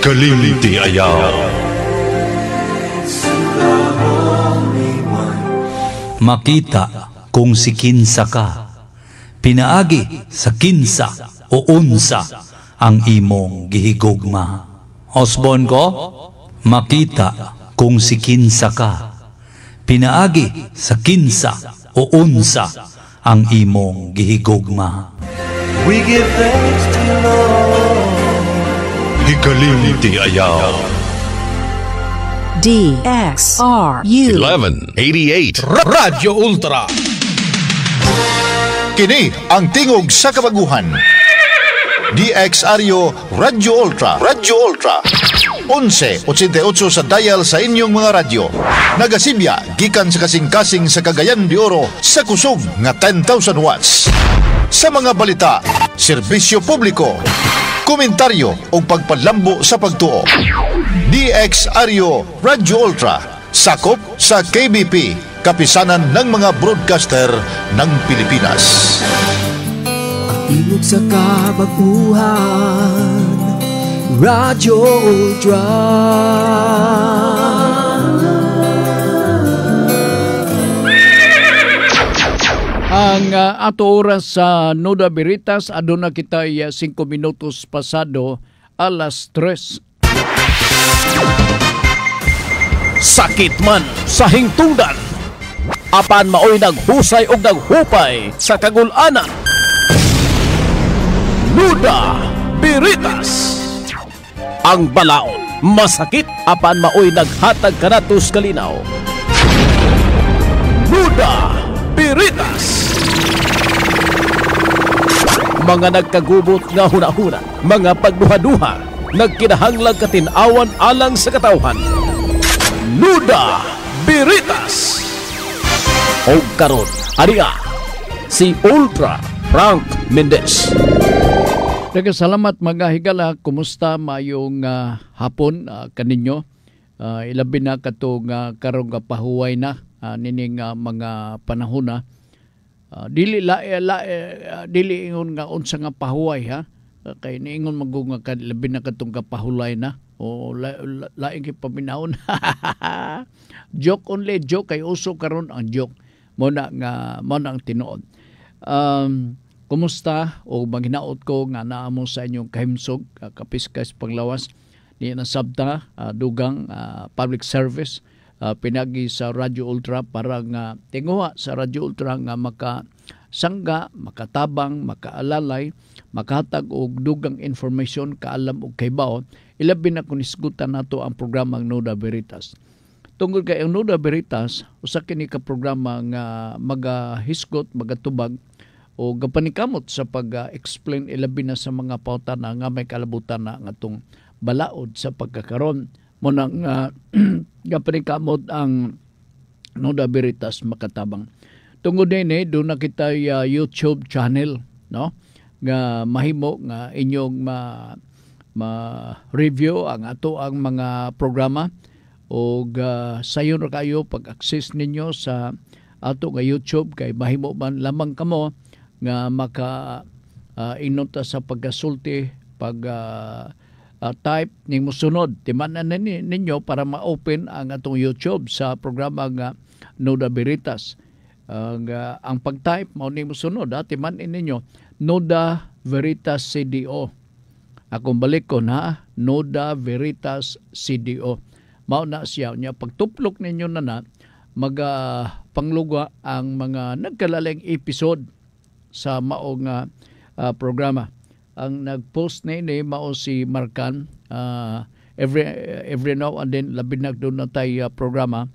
Hikalimti ayaw. Makita kung si kinsa ka, pinaagi sa kinsa o unsa ang imong gihigugma. Osborne ko, makita kung si kinsa ka, pinaagi sa kinsa o unsa ang imong gihigugma. We give thanks to the Lord. Hikalimti ayaw. DXRU 1188 Radyo Ultra. Kini ang tingog sa kabaguhan. DXRU Radyo Ultra. Radyo Ultra 1188 sa dial sa inyong mga radyo. Nagasibya gikan sa kasing-kasing sa Cagayan de Oro sa kusog nga 10,000 watts. Sa mga balita, serbisyo publiko, komentaryo o pagpadlambo sa pagtuo. DXRU Radyo Ultra, sakop sa KBP, kapisanan ng mga broadcaster ng Pilipinas. Tingog sa kabaguhan, Radyo Ultra. Ang ato oras sa Nuda Veritas, aduna kita 5 minutos pasado alas 3. Sakit man sa hingtungdan, apan maoy naghusay og naghupay sa kagul-anan. Nuda Veritas, ang balaod masakit apan maoy naghatag kanatos kalinaw. Nuda Veritas, mga nagkagubot nga hunahuna, mga pagduha-duha, nagkinahanglag katinawan alang sa katawhan. Nuda Veritas. O karon, ariya si Ultra Frank Mendez. Nagkasalamat mga higala, kumusta mayong hapon kaninyo? Ilabi na katong karong pahuway na nining mga panahon na. Dili ingon nga unsa nga pahuway ha. Kay niingon magunga ka labi na katong kapahulay na. O laing paminahon. Joke only, joke kay uso karon ang joke. Mo na ang tinuod. Kumusta o maghinaot ko nga naa mo sa inyong kahimsog, kapiskas panglawas ni na sabta dugang public service pinagi sa Radyo Ultra para nga tinguha sa Radyo Ultra nga makasangga, makatabang, makaalalay, makahatag og dugang information, kaalam og kaybaon. Ilabi na kung isgutan nato ang programang Nuda Veritas. Tungod kay ang Nuda Veritas, usa kini ka programa nga magahisgot, magatubag o gapanikamot sa pag-explain ilabi na sa mga pautana nga may kalabutan na ngatong balaod sa pagkakaron mo nang gapanikamot ang Nuda Veritas makatabang. Tungod din doon na kita YouTube channel, no? Nga mahimo nga inyong ma-review ang ato ang mga programa o sayon ra kayo pag-access ninyo sa ato nga YouTube kay mahimo man lamang kamo nga maka inunta sa pagkasulti type ning mosunod timanan ninyo para ma-open ang atong YouTube sa programa nga Nuda Veritas. Ang pag-type mao ning mosunod timanan ninyo Nuda Veritas CDO. Akong balik ko na Nuda Veritas CDO. Mao na siya nya pagtuplok ninyo na pangluga ang mga nagkalaling episode sa mao nga programa. Ang nag-post na ini mao si Markan every now and then labi na doon na tayo programa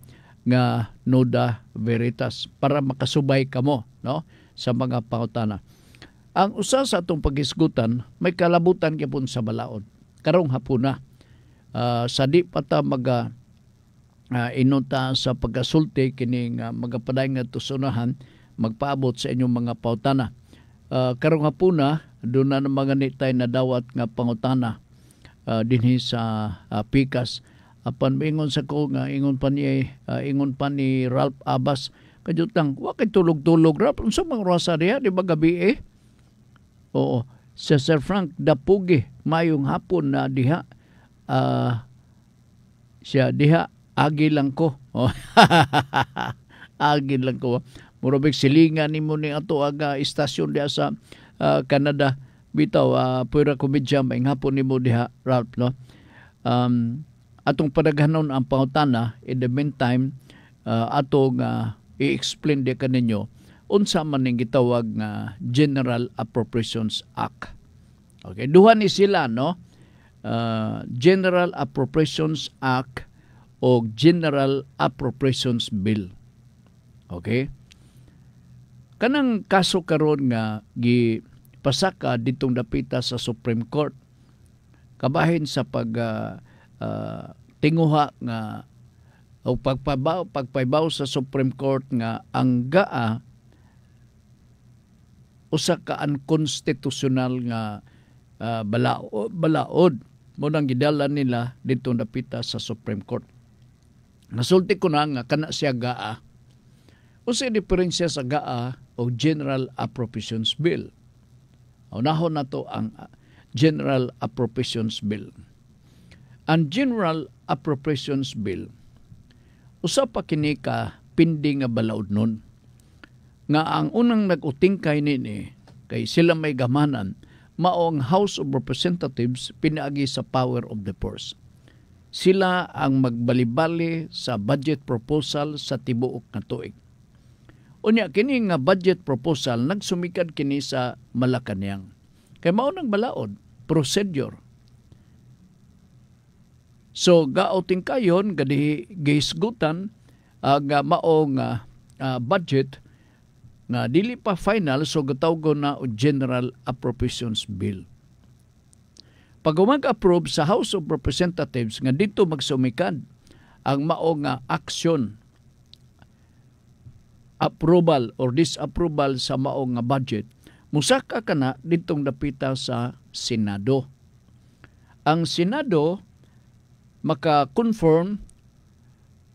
nga Nuda Veritas para makasubay kamo no sa mga pautana. Ang usa sa atong paghisgutan may kalabutan gyapon sa balaod karong hapuna. Sa di pata inunta sa pagkasulti kining magapaday nga tusunahan magpaabot sa inyong mga pautana. Karong hapuna doon na mga nitay na dawat nga pangutana dinhi sa Pikas. Apan ingon sa ko nga ingon pa ni Ralph Abbas kadutang wa kay tulog-tulog rap unsa mang rasa diha di ba gabi Oo, sa Sir Frank Dapugi mayong hapon na diha siya diha agi lang ko. Oh. Agi lang ko. Murabig silingan nimo ni ato aga istasyon diha sa Canada. Bitaw pura komedya may hapon nimo diha Ralph, no. Atong padaghanon ang pangutana. In the meantime, atong i-explain di kaninyo unsa man ning gitawag nga General Appropriations Act. Okay, duha ni sila, no. General Appropriations Act o General Appropriations Bill. Okay? Kanang kaso karon nga gipasaka ditong dapita sa Supreme Court kabahin sa tinguha nga o pagpaybaw sa Supreme Court nga ang GAA usa ka unconstitutional nga balaod mo nang gidala nila dito napita sa Supreme Court. Nasulti ko na nga kana siya GAA. Usa diferensya sa GAA o General Appropriations Bill. Unahon na to ang General Appropriations Bill. Ang General Appropriations Bill usa pa kini ka pindi nga balaod nun. Nga ang unang nag-utingkay nini kay sila may gamanan mao ang House of Representatives pinaagi sa power of the purse. Sila ang magbalibali sa budget proposal sa tibuok nga tuig. Unya kini nga budget proposal nagsumikad kini sa Malacañang. Kay mao nang balaod, procedure. So gauting kayon gadi gihisgutan nga mao nga budget nga dili pa final, so gitawgon na o General Appropriations Bill. Pag mag-approve sa House of Representatives nga dito magsumikad ang mao nga action, approval or disapproval sa mao nga budget, musaka kana ditong dapita sa Senado. Ang Senado maka-confirm,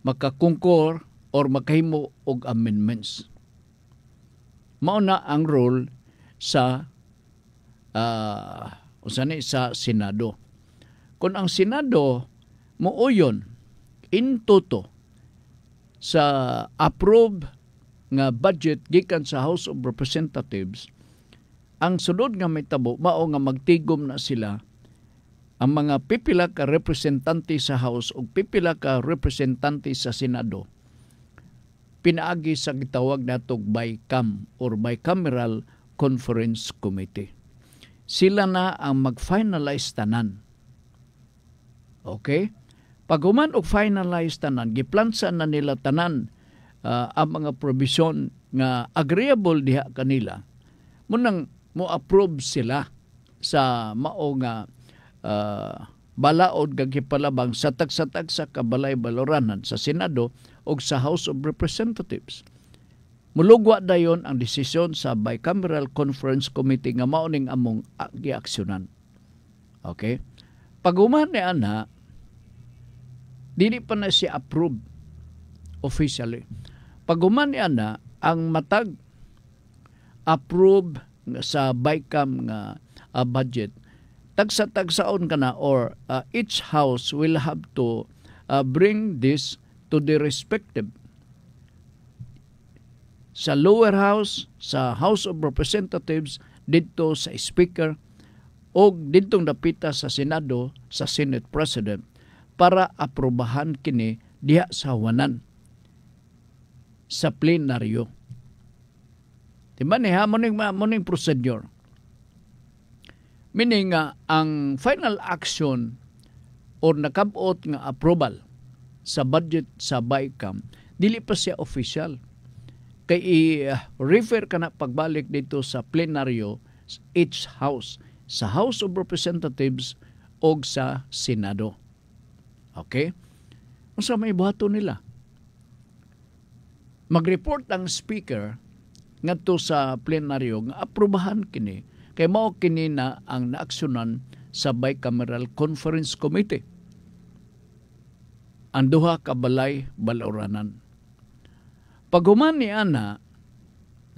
maka-concur or makahimo og amendments. Mao na ang role sa sa Senado. Kung ang Senado muuyon in toto sa approve nga budget gikan sa House of Representatives, ang sunod nga mahitabo mao nga magtigom na sila ang mga pipila ka representante sa House o pipila ka representante sa Senado pinaagi sa gitawag natog BICAM or Bicameral Conference Committee. Sila na ang mag-finalize tanan. Okay? Pag human og finalize tanan, giplansa na nila tanan ang mga provision nga agreeable diha kanila. Munang mo approve sila sa mao nga balaod gagipalabang sa tagsa-tag sa kabalay-baloranan sa Senado o sa House of Representatives. Mulugwa dayon ang desisyon sa Bicameral Conference Committee nga mao ning among giaksyonan. Okay? Pag human ni ana, dili pa na siya approve officially. Pag human ni ana, ang matag approve sa BICAM nga budget, tagsa-tagsaon ka na or each house will have to bring this to the respective sa lower house, sa House of Representatives, dito sa Speaker, o ditong dapita sa Senado, sa Senate President, para aprobahan kini diha sa hawanan sa plenaryo. Diba niya, muning procedure. Meaning ang final action or nakabot nga approval sa budget sa BICAM, dili pa siya official. Kay i-refer ka na pagbalik dito sa plenaryo, each house, sa House of Representatives o sa Senado. Okay? Unsa may buhato nila? Mag-report ang speaker ngadto sa plenaryo nga aprobahan kini kay mao kini na ang naaksyonan sa Bicameral Conference Committee. Ang duha ka balay-baloranan. Pag human ni ana,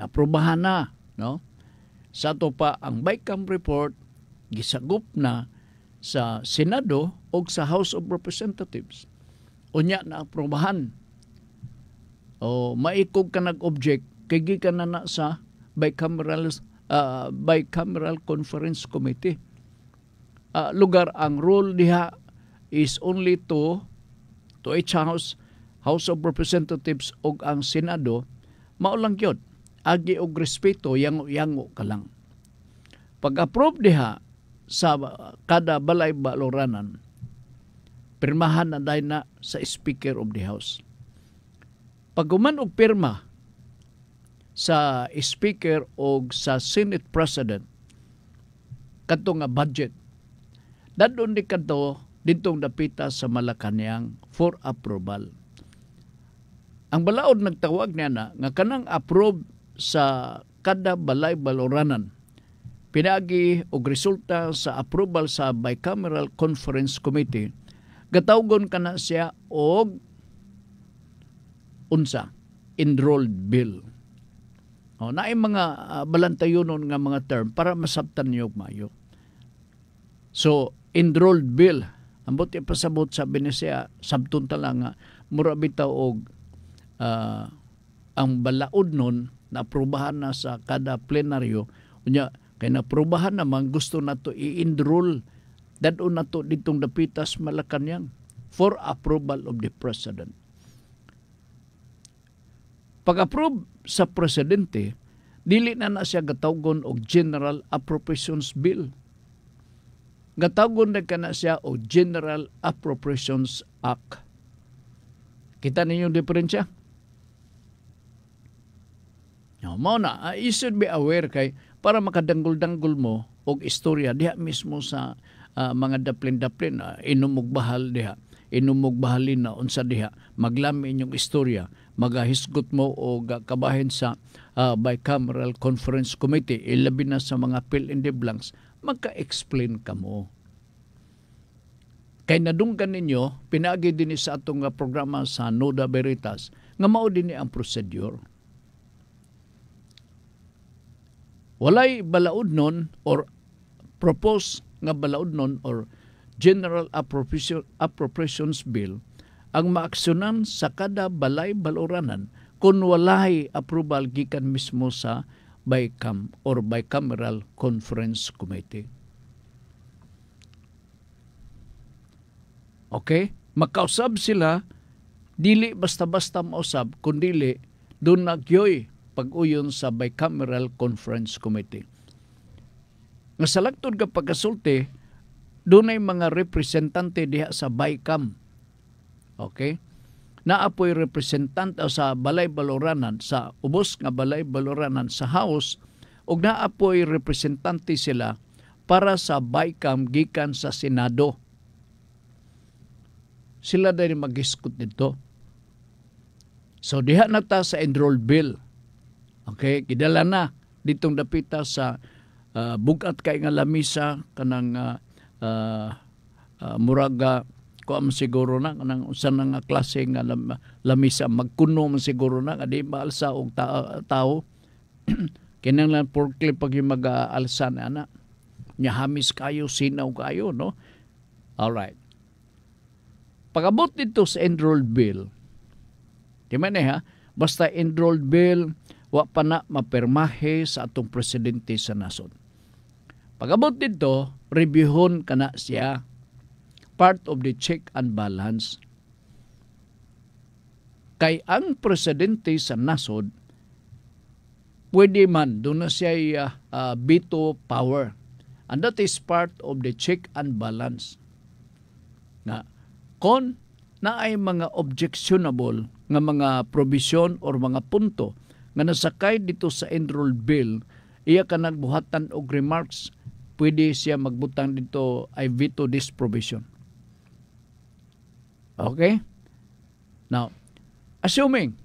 aprobahan na, no? Sa to pa ang BICAM report gisagup na sa Senado o sa House of Representatives. Unya na aprobahan. O maikog ka nag-object kay gikan na sa bicameral conference committee. Lugar ang role diha is only to each house of Representatives o ang Senado, maulang yun. Agi og respeto, yango ka lang. Pag-approve diha sa kada balay baloranan, pirmahan na dahil na sa Speaker of the House. Pag guman og pirma sa Speaker o sa Senate President, kadto nga budget, dadon di kadto ditong dapita sa Malacañang for approval. Ang balaod nagtawag niya na nga kanang approve sa kada balay baloranan pinagi og resulta sa approval sa Bicameral Conference Committee, gatawgon kana siya og unsa enrolled bill. Naay mga balantayonon nga mga term para masabtan niyo mayo. So enrolled bill, ambot ipasabot sa siya sabton ta lang nga mura bitaw og ang balaod nun na aprobahan na sa kada plenaryo unya kay naprobahan naman gusto nato i-enroll dadon nato ditong dapitas Malacañang for approval of the President. Pag-approve sa presidente, dili na siya gatawgon og General Appropriations Bill. Gatawgon na kana siya og General Appropriations Act. Kita ninyo yung diferensya? Mao na, you should be aware kay para makadanggol-danggol mo og istorya diha mismo sa mga daplin-daplin, inumog bahal diha, inumog bahalin na unsa diha, maglami inyong istorya, magahisgot mo o kabahin sa Bicameral Conference Committee, ilabi na sa mga fill in the blanks, magka-explain ka mo. Kay nadunggan ninyo, pinagi din sa atong programa sa Nuda Veritas, nga mao din ang procedure. Walay balaod nun or propose nga balaod nun or General Appropriations Bill ang maaksyonan sa kada balay baloranan kung walay approval gikan mismo sa BICAM or Bicameral Conference Committee. Okay? Makausab sila, dili basta-basta mausab, kundili doon nagyoy pag-uyon sa Bicameral Conference Committee. Nga salagtod ka pagkasulti, doon ay mga representante diha sa BICAM. Okay? Naapoy representante sa balay baloranan, sa ubos nga balay baloranan sa House, ug naapoy representante sila para sa BICAM gikan sa Senado. Sila dahil mag-iskot dito. So diha na ta sa enrolled bill. Okay, kidala na ditong dapita sa bugat kay nga lamisa kanang muraga ko am siguro na kanang usa nga klase nga lamisa magkuno man siguro na adi maalsa og tao kinang lang porkli pag yung mag-alsa na ana nya hamis kayo sinaw kayo no. All right, pag-abot dito sa enrolled bill, di man ha, basta enrolled bill wa pa na mapirmahe sa atong presidente sa nasod. Pag-abot dito, reviewon kana siya, part of the check and balance. Kay ang presidente sa nasod, pwede man, doon na siya veto power. And that is part of the check and balance. Nga, kung na ay mga objectionable nga mga provision or mga punto nga nasakay dito sa enrolled bill, iya ka nagbuhatan og remarks, pwede siya magbutang dito, I veto this provision. Okay? Now, assuming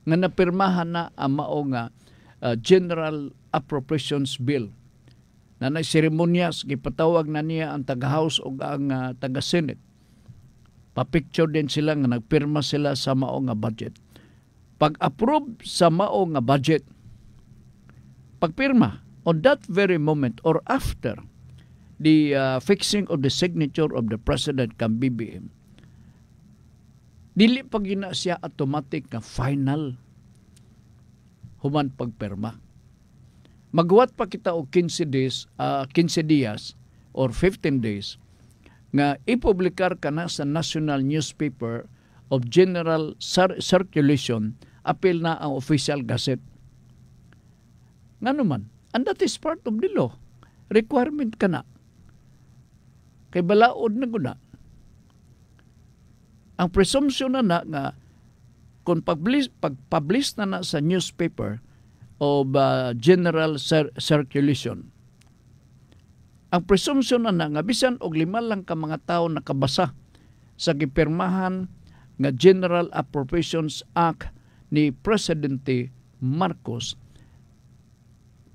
nga napirmahan na ang mao nga General Appropriations Bill, na seremonyas, gipatawag na niya ang taga-House o ang taga-Senate, papicture din sila nga nagpirma sila sa mao nga budget. Pag-approve sa mao nga budget, pagpirma, on that very moment or after, the fixing of the signature of the President kang BBM, dili pa gina siya automatic nga final human pagperma. Magwat pa kita og 15 days or 15 days nga ipublikar ka na sa national newspaper of general circulation, apil na ang official gazette. Nga naman, and that is part of the law. Requirement ka na. Kay balaod na guna. Ang presumption na nga kung pag-publish na sa newspaper of general circulation, ang presumption na nga bisan og 5 lang ka mga tao nakabasa sa gipirmahan nga General Appropriations Act ni Presidente Marcos,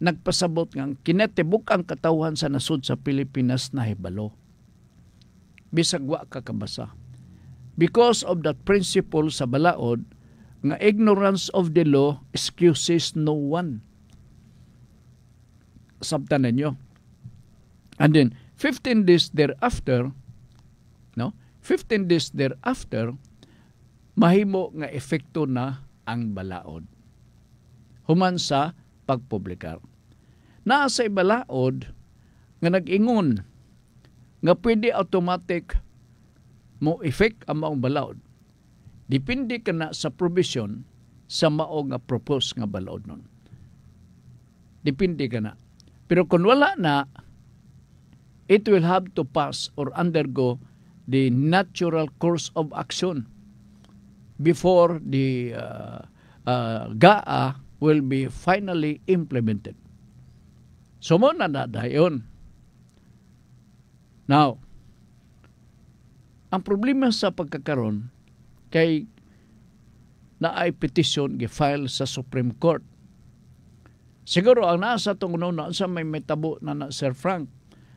nagpasabot nga kinatibuk ang katawhan sa nasud sa Pilipinas na hibalo. Bisag wa ka kabasa. Because of that principle sa balaod, nga ignorance of the law excuses no one. Sabtan ninyo. And then 15 days thereafter, 15 days thereafter, mahimo nga efekto na ang balaod. Human sa pagpublikar. Naa sa balaod nga nag-ingon nga pwede automatic mo effect ang maong balaod. Depende ka na sa provision sa mao nga propose nga balaod nun. Depende ka na. Pero kung wala na, it will have to pass or undergo the natural course of action before the GAA will be finally implemented. So mo na dayon. Now, ang problema sa pagkakaroon kay naay petition gi-file sa Supreme Court. Siguro ang nasa tong una sa may metabo na Sir Frank,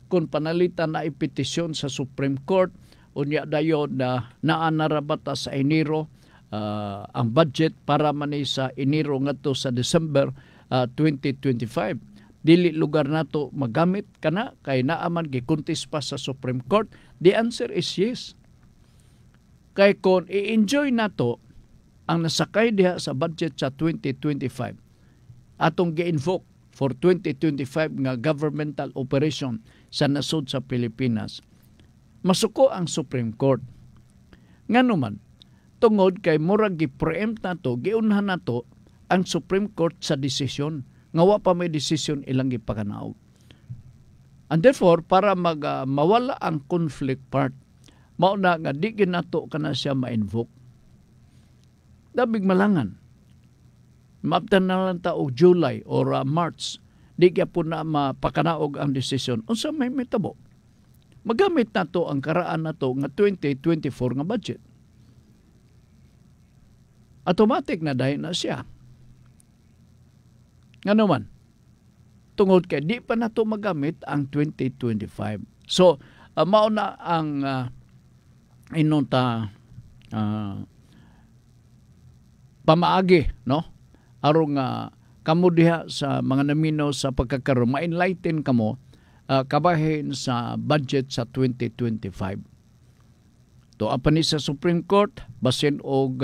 kung panalitan na ipetisyon sa Supreme Court, unya dayon na naanarabata sa Enero ang budget para mani sa Enero ngadto sa December 2025. Dili lugar nato magamit kana kay naaman gikuntis pa sa Supreme Court. The answer is yes. Kay kung i-enjoy nato ang nasakay diha sa budget sa 2025, atong gi-invoke for 2025 nga governmental operation sa nasod sa Pilipinas, masuko ang Supreme Court. Nganuman, tungod kay murag gi-preempt nato, giunhan nato ang Supreme Court sa desisyon, nga wa pa may desisyon ilang gipakanaog. And therefore, para mawala ang conflict part, mauna nga di ginato ka na siya ma-invoke. Dabig malangan. Maptan na lang ta og July or March, di kaya po na mapakanaog ang desisyon. Unsa may metabo? Magamit na to ang karaan na to nga 2024 nga budget. Automatic na dahil na siya. Nga naman, tungod kay di pa na to magamit ang 2025. So, mauna ang inunta pamaagi, no? Arong kamo diha sa mga naminaw sa pagkakaroon, ma-enlighten kamo kabahin sa budget sa 2025. To apa ni sa Supreme Court, basin og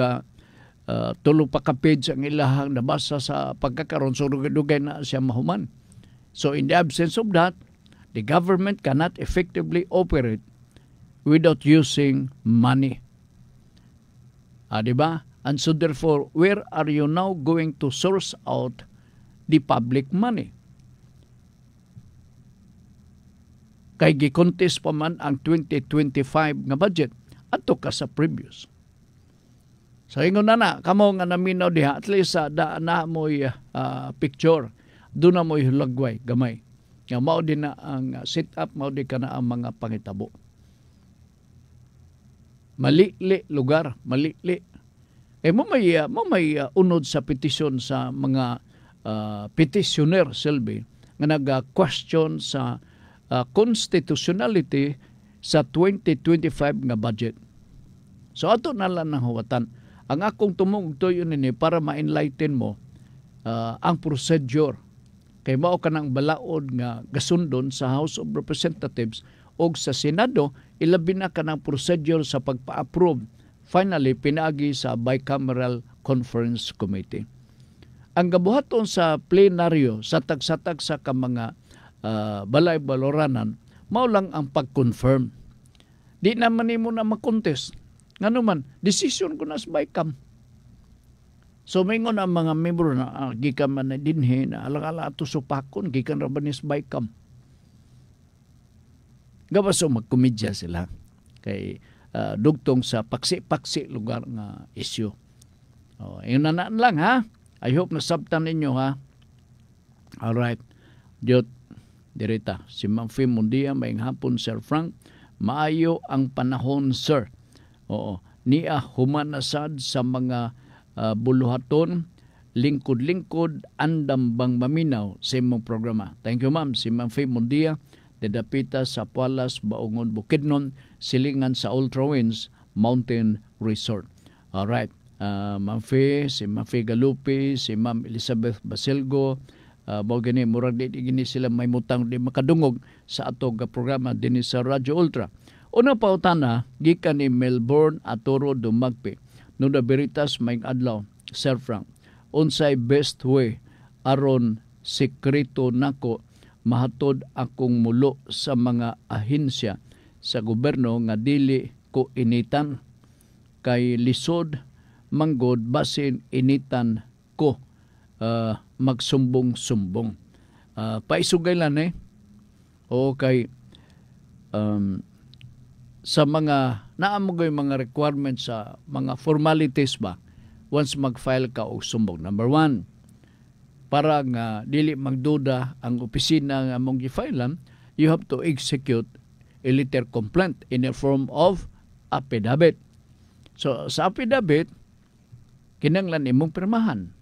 tulo pa ka page ang ilahang nabasa sa pagkakaroon, so dugay na siya mahuman. So in the absence of that, the government cannot effectively operate without using money. Diba? And so therefore, where are you now going to source out the public money? Kay gi-contest pa man ang 2025 nga budget adto ka sa previous. So ingon na kamo nga naminaw diha, at least na mo'y picture, doon na mo'y hulagway gamay. Nga mao din na ang set up, mao din ka na ang mga pangitabo. Malili lugar, malili. Mo may unod sa petisyon sa mga petitioner, Selby, nga nag-question sa constitutionality sa 2025 nga budget. So ato na lang ng huwatan. Ang akong tumugtog yun para ma-enlighten mo ang procedure Kay mao kanang balaod nga gasundon sa House of Representatives o sa Senado, ilabi na kanang procedure sa pagpa-approve. Finally, pinaagi sa Bicameral Conference Committee. Ang gabuhaton sa plenaryo sa tag-satag sa mga balay-baloranan, mao lang ang pag-confirm. Di naman nimo na makontest. Ngano man, decision ko na sa Bicam. So mingon ang mga membro na gikan man na dinhi na alang-ala ato supakon gikan ra ba ni sa Bicam. Gawas so magkomedya sila kay dugtong sa paksi-paksi lugar nga issue. Yun na lang ha. I hope nasabtan ninyo ha. Alright. Diyot, dirita. Si Ma'am Fim Mundia, maing hapon Sir Frank. Maayo ang panahon sir. Oo. Niya humanasad sa mga buluhaton, lingkod-lingkod, andam bang maminaw sa imong programa. Thank you ma'am. Si Ma'am Fim Mundia, dedapita sa Pualas, Baungon, Bukidnon, silingan sa Ultra Winds Mountain Resort. Alright. Ma'am Fee, si Ma'am Fee Galupi, si Ma'am Elizabeth Basilgo, mao gani murag di gini sila may mutang di makadungog sa atog programa dinhi sa Radyo Ultra. Una pautana gikan ni Melbourne Atoro Dumagpi. Nuda Veritas maing adlaw, Sir Frank. Unsay best way aron sekreto nako mahatod akong mulo sa mga ahensya sa gobyerno nga dili ko initan kay lisod manggod basin initan ko magsumbong-sumbong. Paisugay lang o kay sa mga naamogoy mga requirements sa mga formalities ba once mag-file ka og sumbong. Number 1, para nga dili magduda ang opisina nga mong gi-filean, you have to execute a letter complaint in the form of affidavit. So sa affidavit kinahanglan imong pirmahan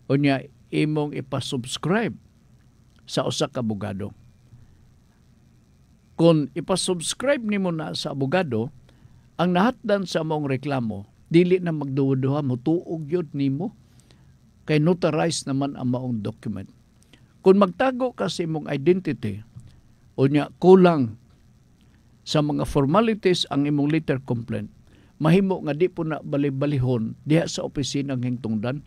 unya imong ipasubscribe sa usa ka abogado. Kung ipasubscribe nimo na sa abogado, ang nahatdan sa mong reklamo dili na magduwa-duwa mo tuog yun nimo kay notarized naman ang maong document. Kung magtago ka sa imong identity unya kulang sa mga formalities ang imong letter complaint, mahimo nga di po na bali-balihon diha sa opisina ng hingtungdan.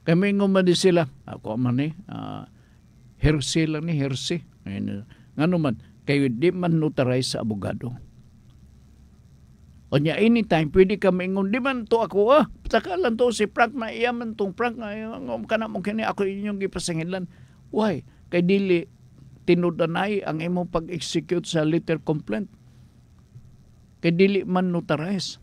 Kami man di sila, ako man hersey lang ni hersey. Ngano man, kayo di man notarize sa abogado. O niya, anytime, pwede ka maingon, di man to ako, patakalan to si Frank, maiyaman tong Frank, kana mo kini ako inyong gipasangilan. Why? Kay dili tinudanay ang imong pag-execute sa letter complaint. Kay dili man notarize.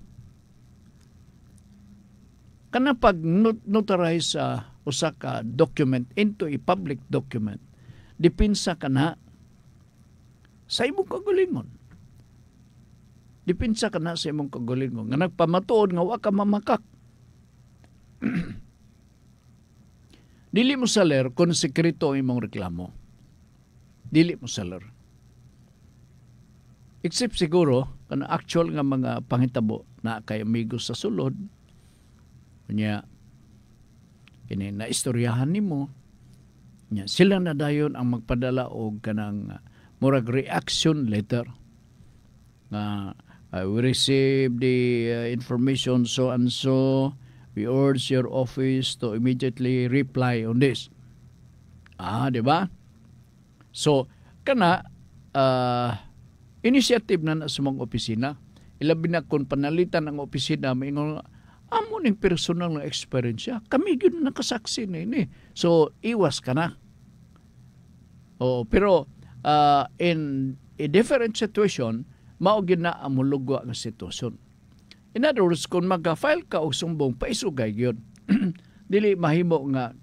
Kana pag notarize sa usa ka document into a public document, dipinsa kana sa imong kagalingon. Dipinsa kana sa imong kagalingon nga nagpamatuod nga wa ka mamakak. Dili mo saler kung sekreto ang imong reklamo. Dili mo saler. Except siguro kana actual nga mga panghitabo na kay amigos sa sulod nya kini na istoryahan nimo nya sila na dayon ang magpadala og kanang murag reaction letter nga we received the information so and so, we urge your office to immediately reply on this. Di ba? So kana initiative na sa mga opisina. Ilabi na kung panalitan ang opisina, maingon, amo ning personal na experience. Kami yun nakasaksi na ini. So, iwas ka na. Pero in a different situation, maugin na ang mulugwa ng sitwasyon. In other words, kung mag-file ka o sumbong, paisugay yun. Dili mahimo nga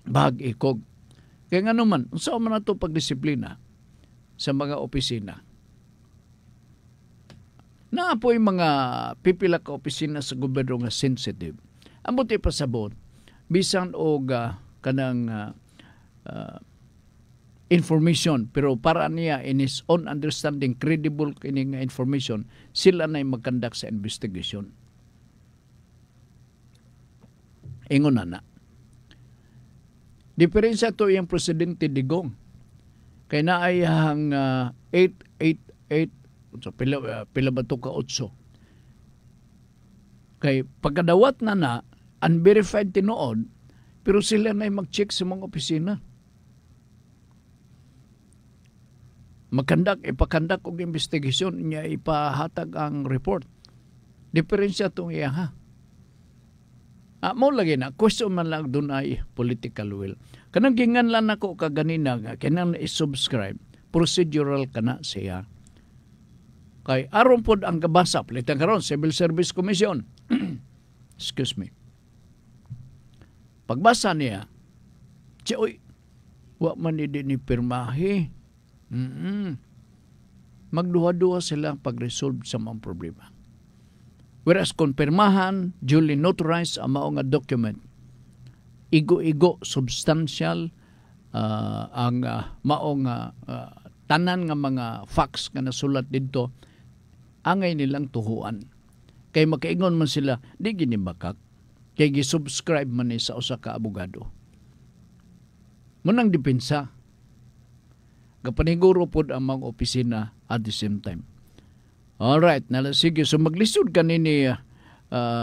bahag-ikog. Kaya nga naman, saan man na ito pagdisiplina sa mga opisina? Na po yung mga pipila ka opisina sa gobyerno nga sensitive. Ang buti pasabot, bisan o kanang information, pero para niya in his own understanding, credible kining information, sila na yung mag-conduct sa investigation. Ingon na. Diferensya to yung Presidente Digong. Kaya na ay ang 888, so pila ba to ka 8? Kay pagkadawat na, unverified tinuod, pero sila na mag-check sa mga opisina. Ipakandak og investigasyon niya, ipahatag ang report. Diferensya itong iya, ha? Mo lagi na, question man lang doon ay political will. Kanang gingan lang ako kaganina nga, kanang i-subscribe, procedural ka na siya. Kay aron pod ang kabasa, palitan karon Civil Service Commission. Excuse me. Pagbasa niya, oy, wa man ni pirmahi. Magduha-duha sila pag-resolve sa mga problema. Whereas kung pirmahan, duly notarized ang mao nga document, igo-igo, substantial, ang mao nga tanan nga mga facts nga nasulat dito, angay nilang tuhuan. Kay makaingon man sila, di ginibakak. Kay gisubscribe man ni sa usa ka abogado. Munang depensa. Kapaniguro pod ang mga opisina at the same time. Alright, sige. So maglisod ka ni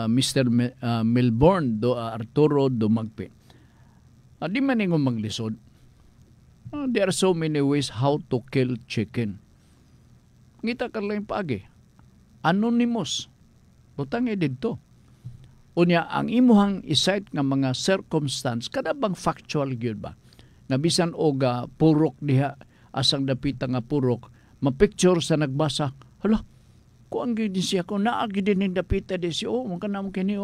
Mr. Melbourne Arturo Dumagpe. Di man ingong maglisod. There are so many ways how to kill chicken. Ngita ka lang paagi. Anonymous. Butang dito. Unya, ang imuhang isite nga mga circumstance, kada bang factual gyud ba? Nga bisan og purok diha, asang dapita nga purok, mapicture sa nagbasa, hala, kuang gyud siya ko, naagi din yung dapita di siya, mungka na mo kini,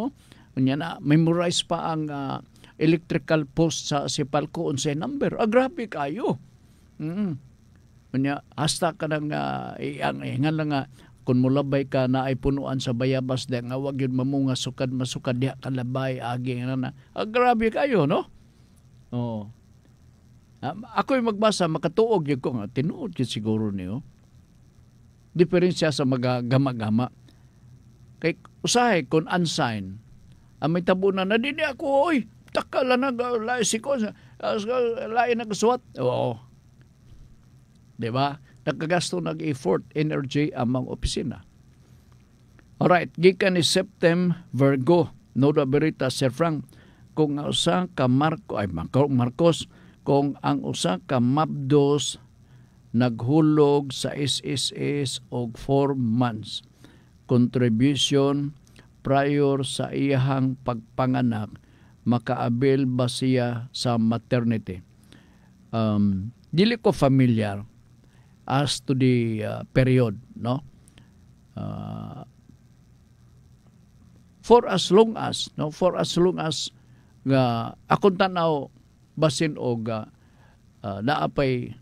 Unya na, memorize pa ang electrical post sa Sipalco, unsay number. Grabe kayo. Unya, hasta ka nang, iangan lang nga, kung mulabay ka na ay punuan sa bayabas dahil nga wag yun mamunga masukad diha kalabay agi na. Grabe kayo, no? Oo. Ako yung magbasa, makatuog yun ko nga, tinuod yun siguro niyo. Diferensya sa mga gama-gama. Kay usahay, kung unsigned, may tabunan na din ako, oy, takala na, laisi ko, lain na kasuwat. Oo. Diba? Nagkagasto nag-effort, energy ang mga opisina. Alright, gikan ni Septem Virgo, Noda Berita, Sir Frank, kung ang usa ka Marcos, kung ang usa ka Mabdos naghulog sa SSS og 4 months contribution prior sa iyahang pagpanganak, makaabil ba siya sa maternity? Dili ko familiar as to the period, no? For as long as nga akong tanaw basin og naapay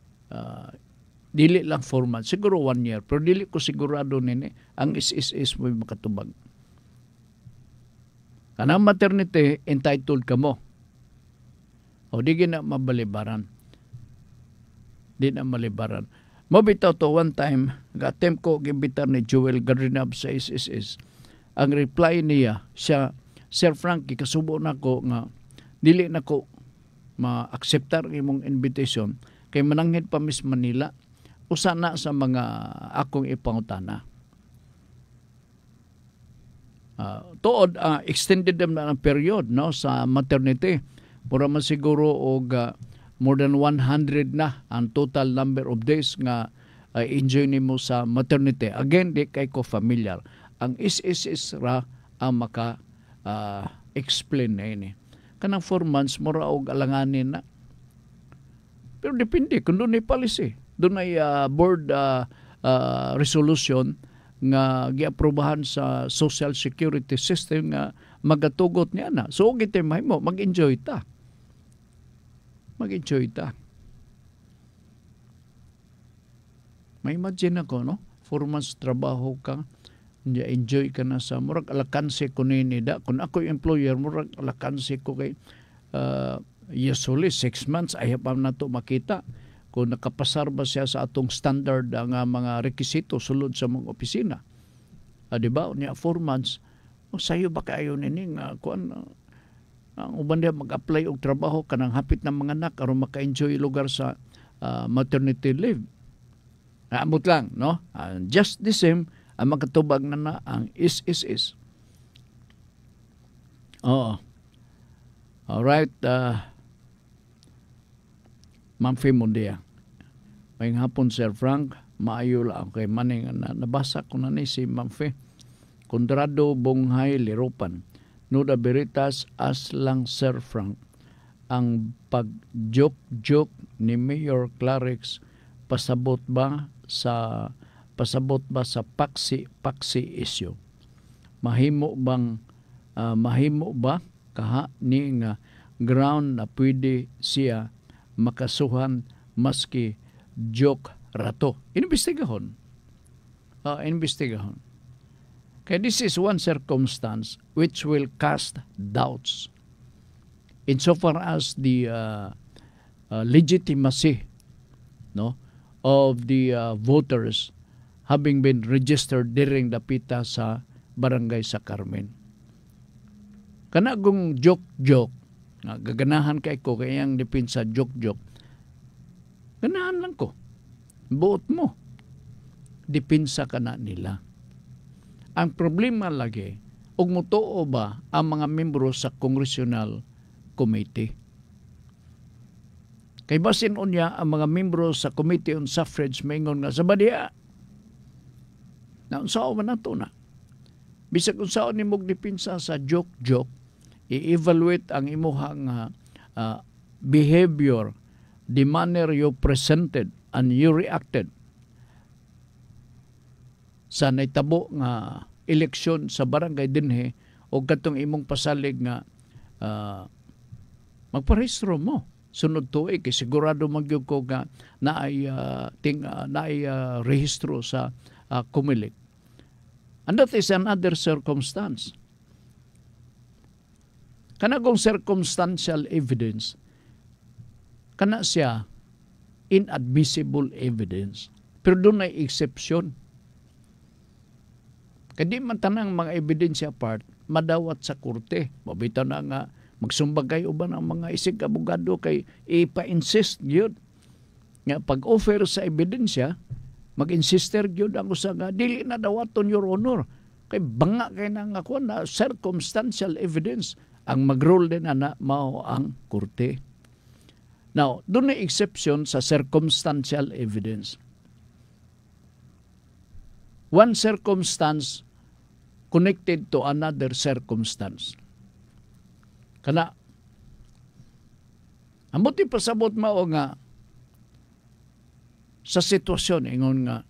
dili lang 4 months, siguro 1 year, pero dili ko sigurado nini ang SSS mo makatubag. Kanang maternity entitled ka mo. O di na mabalibaran. Di na malibaran. Mabitaw to one time, ga-attempt ko gibitar ni Joel Garrinab sa SSS. Ang reply niya, siya, Sir Frank, kasubo na ko nga, dili na ko ma-acceptar imong invitation kay mananghid pa Miss Manila, usa na sa mga akong ipangutana. Tuod, extended na ang period, no, sa maternity. Pura man siguro og more than 100 na ang total number of days nga enjoy nimo sa maternity. Again, di kay ko familiar. Ang SSS ra ang maka explain na ini. Kanang 4 months mura og alanganin na. Pero depende kung doon ay policy. Doon ay board resolution nga giaprobahan sa Social Security System nga magatugot niya na. So, gitay mo, mag-enjoy ta. Mag-enjoy ta. May imagine ako, no? 4 months trabaho ka, enjoy ka na sa murag alakanse ko ninida. Kung ako yung employer, murag alakanse ko kay usually 6 months, ayaw pa na ito makita. Kung nakapasar ba siya sa atong standard ang mga rekisito sulod sa mga opisina. Diba? Niya 4 months, sayo ba kayo nining Ang uban diha mag-apply og trabaho kanang hapit ng mga anak aron maka-enjoy lugar sa maternity leave. Amot lang, no? Just the same, ang makatubag na ang is. Oo. Alright, Ma'am Fee Mundia. May hapon, Sir Frank, maayo lang. Okay, maning nabasa ko na ni si Ma'am Fee. Kondrado Bonghay Lirupan. Nuda Veritas Aslang Sir Frank. Ang pag-joke ni Mayor Clarix pasabot ba sa paksi issue? Mahimo ba kaha ni nga ground na pwede siya makasuhan maski joke rato? Investigahon. Kaya this is one circumstance which will cast doubts insofar as the legitimacy, no, of the voters having been registered during the pita sa barangay sa Carmen. Kana kung joke, gaganahan kay ko kayang dipin sa joke, ganahan lang ko. Buot mo. Dipinsa ka na nila. Ang problema lagi, ug mutuo ba ang mga membro sa Congressional Committee? Kay basin unya ang mga membro sa Committee on Suffrage maingon nga sa badia. Naunsao man nato na. Bisag unsaon nimo dipinsa sa joke, i-evaluate ang imuhang behavior, the manner you presented and you reacted sa naitabo nga eleksyon sa barangay dinhe o katong imong pasalig nga magparehistro mo sunod tuig kay sigurado magyud ko nga naay rehistro sa Comelec. And that is another circumstance. Kanagong circumstantial evidence, kana siya inadmissible evidence. Pero doon ay exception. Kaya di man tanang mga ebidensya part, madawat sa korte. Mabita na nga, magsumbag kayo ba ng mga isig abogado kay ipa-insist yun. Nga pag-offer sa ebidensya, mag-insister yun ang usa nga, dili na dawaton, Your Honor. Kay banga kay na nga ko na circumstantial evidence. Ang mag-rule din na mao ang korte. Now, doon ay exception sa circumstantial evidence. One circumstance connected to another circumstance. Kana, amot pasabot mao nga sa sitwasyon, ingon nga,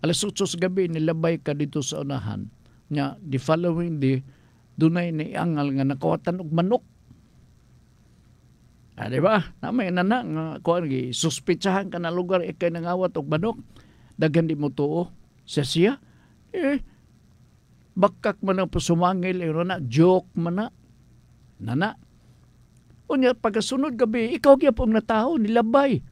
alas 8 sa gabi, nilabay ka dito sa unahan, nga the following day, dunay niangal nga nakawatan og manok. Diba? Namay na nga, suspitsahan ka na lugar, ikay nangawat og manok, dagan di mo tuo sa siya. Bakak man ang pasumangil, na, joke man na. Nana. Unya, pagkasunod gabi, ikaw kaya pong natao, nilabay.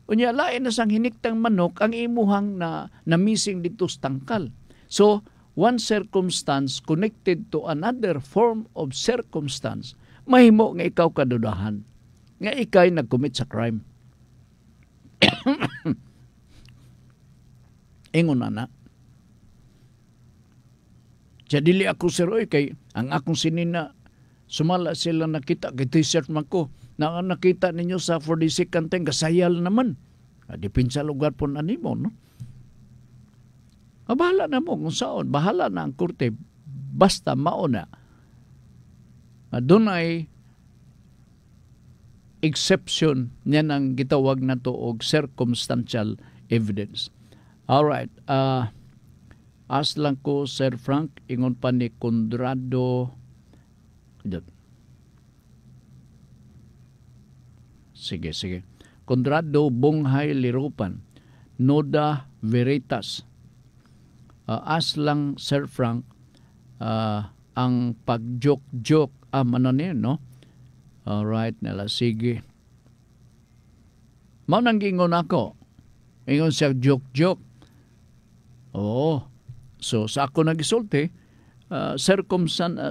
Unya, lain na sang hiniktang manok, ang imuhang na missing dito sa tangkal. So, one circumstance connected to another form of circumstance, mahimo nga ikaw kadudahan. Nga ikay nag-commit sa crime. Ingon na. Diya dili ako sir, kay ang akong sinina, sumala sila nakita, kay t-shirt man ko, na nakita ninyo sa 42nd time, kasayal naman. Dipin sa lugar po na nimo, no? Bahala na mo kung saan, bahala na ang korte, basta mauna. Doon ay exception niyan ang gitawag na to og circumstantial evidence. Alright, as lang ko, Sir Frank, ingon pa ni Condrado. Sige. Condrado Bonghay Lirupan, Noda Veritas. As lang, Sir Frank, ang pag-joke, ano niya, no? Alright, nala, sige. Mao nang gingon ako. Ingon siya joke. Oo. So, sa ako nagisulti,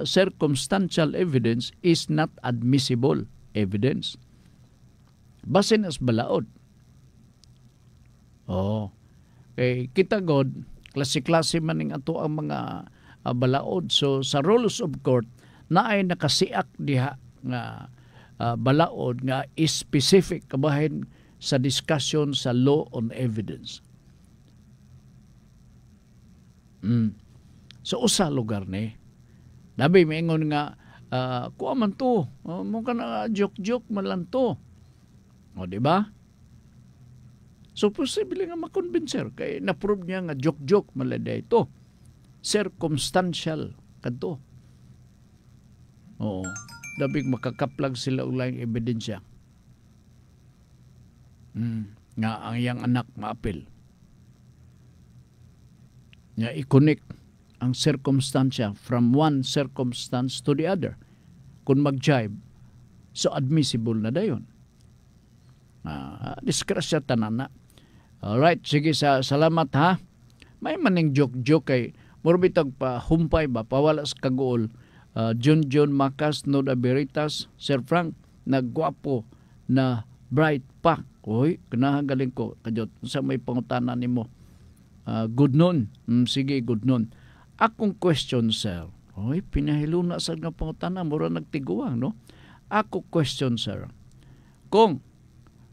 circumstantial evidence is not admissible evidence. Basin as balaod. Kita god, klase-klase man ning ato ang mga balaod. So sa rules of court, na ay nakasiak diha nga balaod nga is specific kabahin sa discussion sa law on evidence. So usa lugar ni. Labi maingon nga kuha man to. Mo ka na joke-joke man lang to. O di ba? So posible nga makonbinser kay na-prove niya nga joke-joke man lang ito. Circumstantial kadto. Oo. Labing makakaplag sila og laing ebidensya. Nga ang iyang anak maapil. Nga i-connect ang circumstansya from one circumstance to the other. Kung mag-jibe, so admissible na dayon. Diskrasya tanana. Alright, sige, salamat ha. May maning joke-joke kay morbitag pa humpay ba, pawala sa kagool. John Macas, Noda Biritas, Sir Frank, nagwapo na bright pa. Uy, kinahagaling ko. Kajot, sa may pangutanan ni mo. Good noon. Sige, good noon. Akong question, sir. Uy, pinahilo na sa nga pangutanan. Mura nagtiguang, no? Ako question, sir. Kung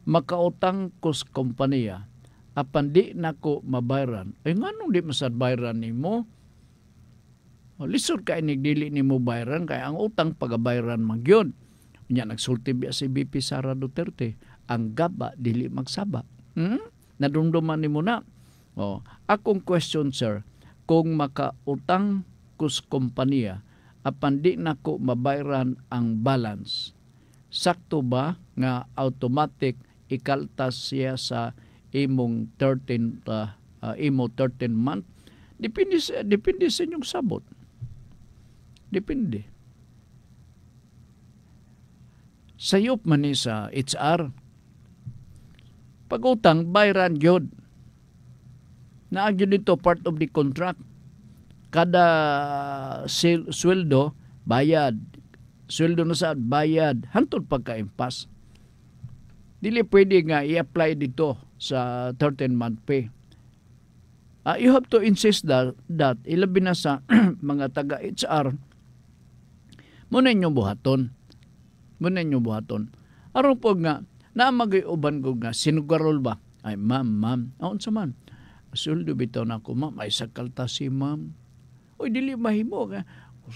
makautang ko sa kompanya, apan di na ko mabayran, ay nga nung di masad bayran ni mo, lisod ka inigdili ni mo bayran, kaya ang utang pagabayran magyod. Nya nagsulti biya si BP Sara Duterte, ang gaba dili magsaba. Nadumduman ni mo na. Akong question, sir, kung makautang ko sa kompanya, apan di na ko mabayran ang balance, sakto ba nga automatic ikaltas siya sa imong 13 month? Depende sa inyong sabot. Depende. Sayop man ni sa HR. Pag-utang, bayran yun. Naagyo dito part of the contract. Kada sweldo, bayad. Sweldo na sa bayad. Hantod pagka-impas. Dili pwede nga i-apply dito sa 13-month pay. You have to insist that ilabi na sa mga taga-HR, muna inyong buhaton. Aron po nga, naamagay-uban ko nga, sinugarol ba? Ay, ma'am. Aon sa man? Sweldo bitaw na ako, ma'am. Ay, sakalta si ma'am. Uy, dili mahimo ka.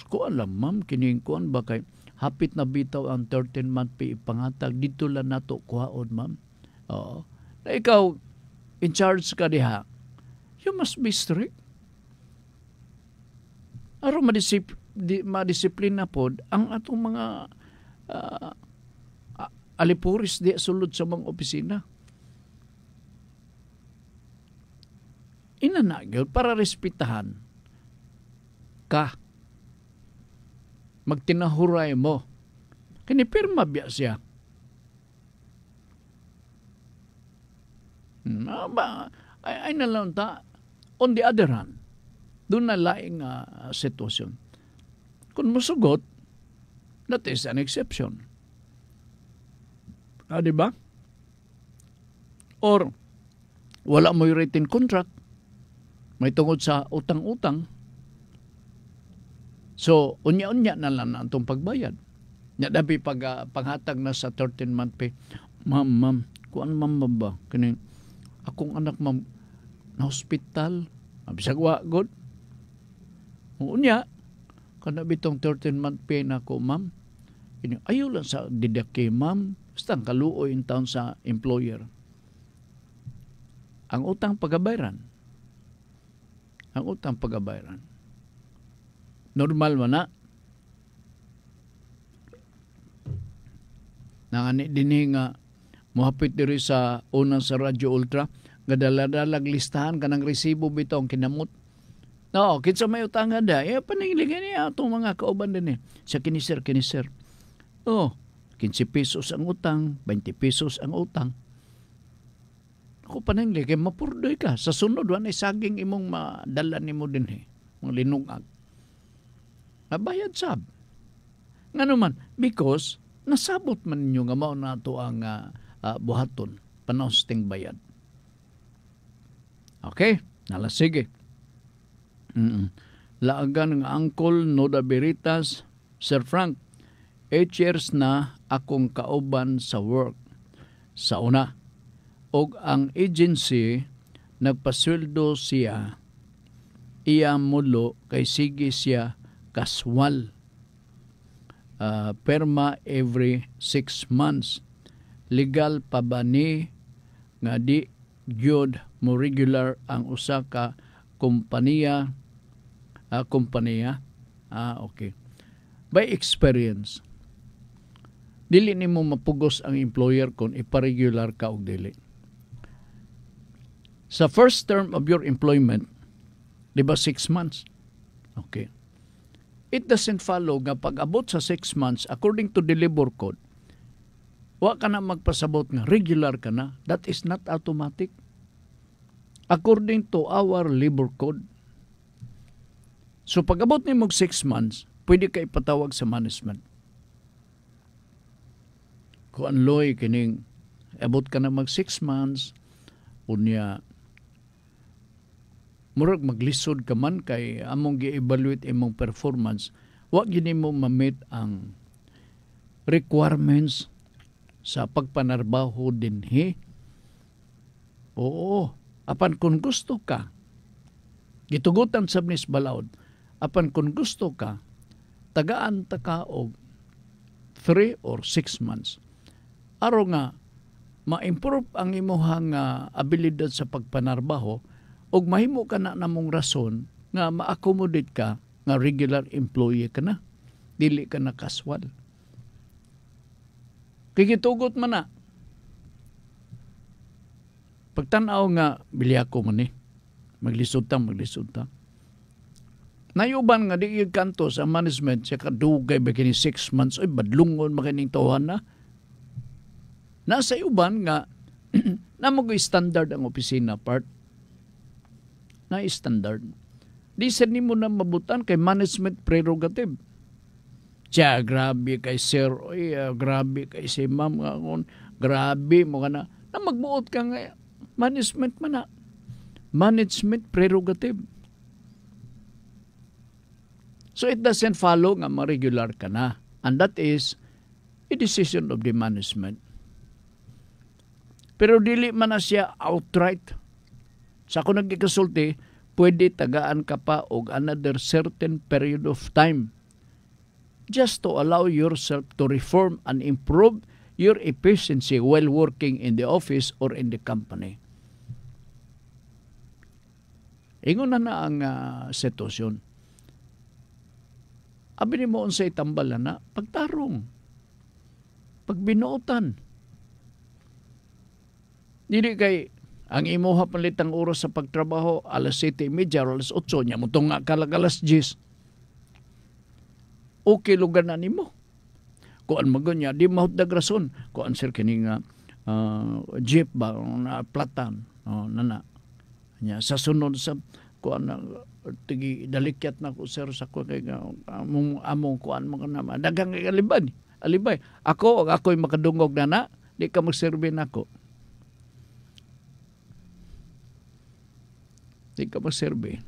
Kuan lang, ma'am. Kiningkuan ba kay hapit na bitaw ang 13-month pay ipangatag. Dito lang nato kuhaon, ma'am. Oo. Na ikaw, in charge ka diha, you must be strict. Aron madisiplina po ang atong mga alipuris di sulod sa mga opisina. Inanagyo para respetahan ka. Magtinahuray mo. Kinipirma biya siya. Ay nalang ta. On the other hand, doon na laing sitwasyon. Kung masugot, that is an exception. Diba? Or, wala mo yung written contract, may tungod sa utang-utang. So, unya-unya na lang na itong pagbayad. Dabi paghatag na sa 13-month pay. Ma'am, kuan ma'am ba? Kani akong anak ma'am na hospital. Bisag wa god. Unya, kana bitong 13-month pay na ko, ma'am. Ayaw lang sa didaki, ma'am. Basta ang kaluoy yung taon sa employer. Ang utang pagabayran. Normal man na. Nangani din nga mohapit diri sa unang sa Radyo Ultra nga dala-dalag listahan kanang resibo bitong kinamot. No, kinsa may utangan da, paningiligan niya atong mga kauban din sa kiniser. 15 pesos ang utang, 20 pesos ang utang. Ako paningiligan, mapurdoy ka. Sa sunod, wanay saging imong madala nimo din mga linungag. bayad sab. Nga naman, because nasabot man ninyo nga mao na ito ang buhaton, panosting bayad. Okay, nalasige. Laagan ng Uncle Noda Biritas, Sir Frank, 8 years na akong kauban sa work. Sa una, og ang agency nagpasweldo siya, iya mulo kay sige siya kaswal. Perma every 6 months. Legal pa ba ni nga di gyud mo regular ang usa ka kompanya? Okay. By experience, dili nimo mapugos ang employer kung iparegular ka og dili. Sa first term of your employment, di ba 6 months? Okay. It doesn't follow nga pag-abot sa 6 months, according to the labor code, wa ka na magpasabot nga regular ka na. That is not automatic. According to our labor code. So pag-abot ni mo 6 months, pwede ka ipatawag sa management. Kung anloy kining, abot ka na mag 6 months, unya, murag maglisod ka man kay among gi-evaluate imong performance, wa gini mo ma-meet ang requirements sa pagpanarbaho dinhi. Oo, apan kung gusto ka, gitugutan sa Ms. Balaod, apan kung gusto ka, tagaan ta ka og 3 or 6 months. Aro nga, ma-improve ang imuhang abilidad sa pagpanarbaho, og mahimo ka na namong rason nga ma-accommodate ka nga regular employee ka na. Dili ka na kaswal. Kikitugot man na. Pagtanaw nga, bilyako man maglisod ta. Nayuban nga di yung kanto sa management siya kadugay ba kini 6 months oy badlungon makining tuhan na. Nasa uban nga namogoy standard ang opisina part. Na standard. Di sa ni mo na mabutan kay management prerogative. Tiya, grabe kay sir, oy, grabe kay si ma'am, grabe mo ka na. Na magbuot ka nga, management man na. Management prerogative. So it doesn't follow nga ma-regular ka na. And that is a decision of the management. Pero dili man na siya outright. Sa ako nagkikasulti, pwede tagaan ka pa og another certain period of time just to allow yourself to reform and improve your efficiency while working in the office or in the company. Ingon na ang sitwasyon. Abi ni mo unsay tambalan na pagtarong, pagbinuotan. Dili kay ang imuha palitang oras sa pagtrabaho alas 7:30 o alas 8 nya mo nga kalag alas 10. Okay lugar na nimo. Kuan magonya di mahutdag rason. Kuan sir kini nga jeep ba na platan nana. Nya sa sunod sa kuan tigi dalikyat na ko sir sa ko kay among kuan mo kana dagang alibay. Ako'y makadungog na di ka magserbe nako. Di ka magserbe.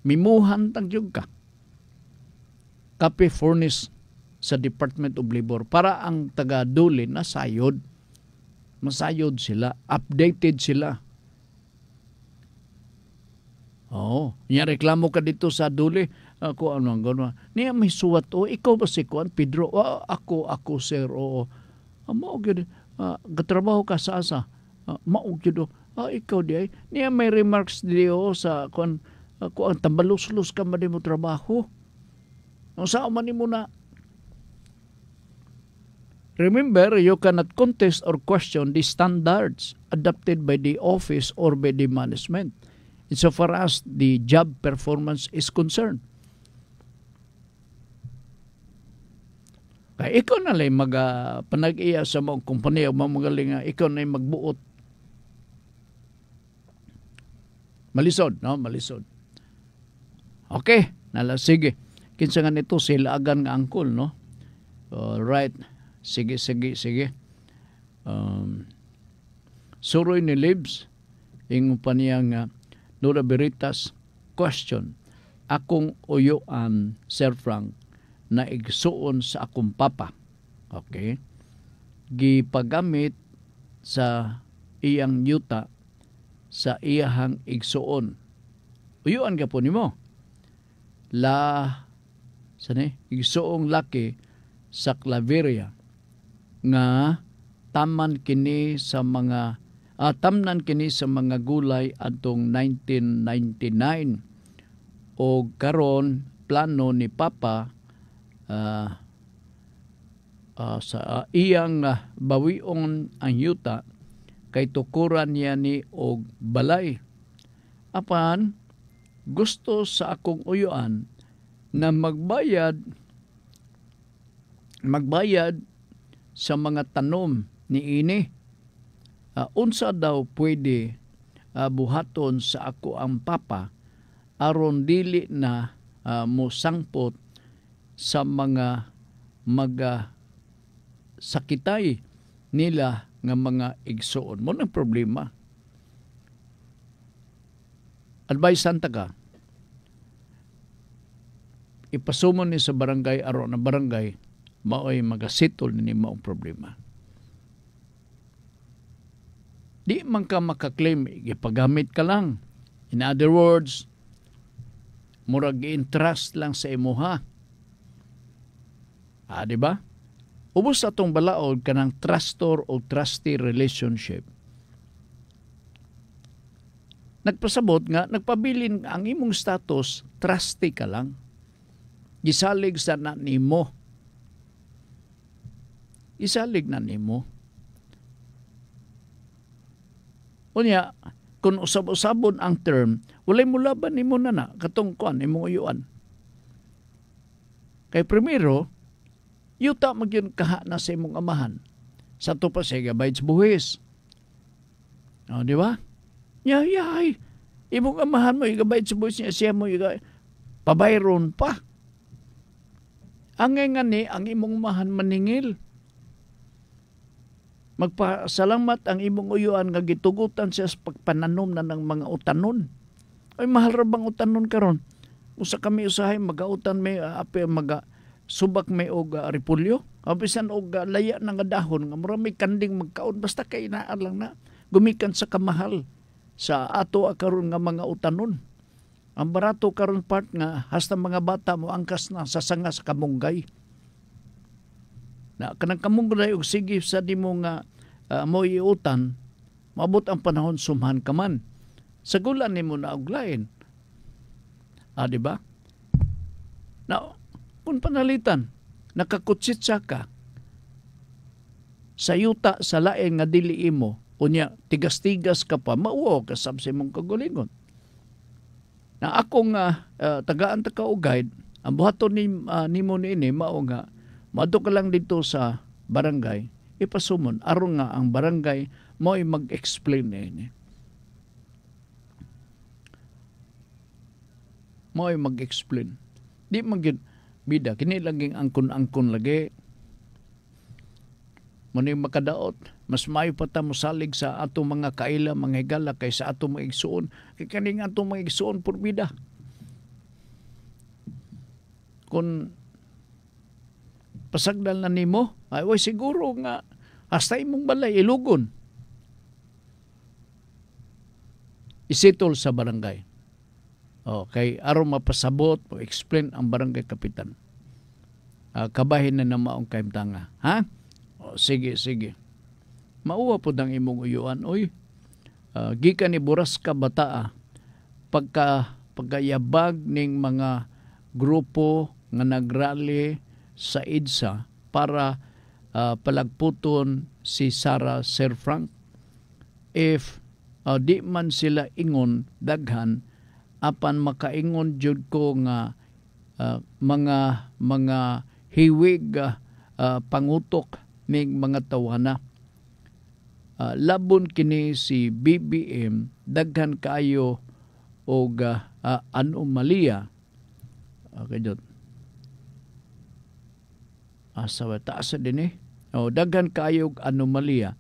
Mimuhan tang jud ka. Copy furnish sa Department of Labor para ang taga-duli na sayod. Masayod sila, updated sila. Niya reklamo ka dito sa duli. Ako ano ang gano'n. Niya may suwat, ikaw ba si Kuan Pedro? Ako sir, maog yun. Gatrabaho ka sa asa. Maog yun. Ikaw di ay. Niya may remarks diyo sa Kuan tambalos-los ka man mo trabaho. Ang saan man mo na. Remember, you cannot contest or question the standards adopted by the office or by the management insofar as the job performance is concerned. Kaya ikaw na lang panag-iya sa mga kumpanya o mga magaling ikaw na magbuot. Malisod, no? Malisod. Okay, sige. Kinsa nga nito sila agan nga angkol, no? Right. Sige. Suroy ni Libs, ingon pa niya nga, Nuda Biritas, question, akong uyuan, Sir Frank, na igsuon sa akong papa. Okay? Gipagamit sa iyang yuta sa iyahang igsuon. Uyuan ka po nimo. Igsuong laki sa Claveria nga tamnan kini sa mga gulay atong 1999 o karon plano ni Papa sa iyang bawion ang yuta kay tukuran niya ni og balay. Apan gusto sa akong uyuan na magbayad sa mga tanom ni ini. Unsa daw pwede buhaton sa ako ang papa aron dili na mosangpot sa mga sakitay nila nga mga igsoon. Mo nang problema. Advice santa ka. Ipasumon ni sa barangay aron na barangay mao'y magasitol ni maong problema. Di man ka makaklaim, ipagamit ka lang. In other words, murag interest lang sa imuha. Di ba? Ubos atong balaod kanang trustor o trustee relationship. Nagpasabot nga, nagpabilin ang imong status, trustee ka lang. Gisalig sa na nimo. Isalig na nimo. Unya, kung usab-usabon ang term, walay mo laban nimo na katong kuan imong uyuan. Kay primero, yuta magyun kaha na sa imong amahan. Sa to pa siya gabayad sa buhis. Di ba? Yay. Imong amahan mo igabayad sa buhis niya, siya mo pabayron pa. Angay nga ni, ang imong amahan maningil. Magpasalamat ang imong uyuan nga gitugutan siya sa pagpananom na ng mga utanon. Ay mahal ra bang utanon karon? Usa kami usahay magautan may subak may og repolyo. Abisan og laya na nga dahon nga mura may kanding magkaon basta kay inaan lang na gumikan sa kamahal sa ato karon nga mga utanon. Ang barato karon part nga hasta mga bata mo angkas na sa sanga sa kamunggay. Na kanang kamunggay og sige sa dimo nga mo iutan, maabot ang panahon sumhan ka man. Sagulan nimo na og lain. Di ba? Na kung panalitan, nakakutsitsa ka sa yuta sa lain nga dili imo, unya tigas-tigas ka pa, mauo ka sa imong kagulingon. Na akong tagaan ta ka og guide, ang buhaton nimo niini mao nga madto ka lang dito sa barangay, ipasumon aron nga ang barangay mo'y mag-explain niini. Mo'y mag-explain. Di magid bida kini laging angkon-angkon lagi. Muni makadaot, mas mayo pa ta mosalig sa ato mga kaila, mga higala kaysa ato mga igsuon. Kay kaning ato mga igsuon purbida. Kung pasagdal na nimo, ay siguro nga hasta imong balay ilugon. Isitol sa barangay. Okay, aron mapasabot o explain ang barangay kapitan. Kabahin na maong kaimtanga. Ha? Sige. Mauwa po ang imong uyuan. Uy, gikan ni buras ka bataa. Pagkayabag ning mga grupo nga nagrally sa EDSA para palagputon si Sarah Sir Frank. If di man sila ingon daghan, apan makaingon jud ko nga mga hiwig pangutok ning mga tawhana. Labon kini si BBM daghan kaayo og anomalya. Okay, Asa taas din eh. Daghan kayog anomalya.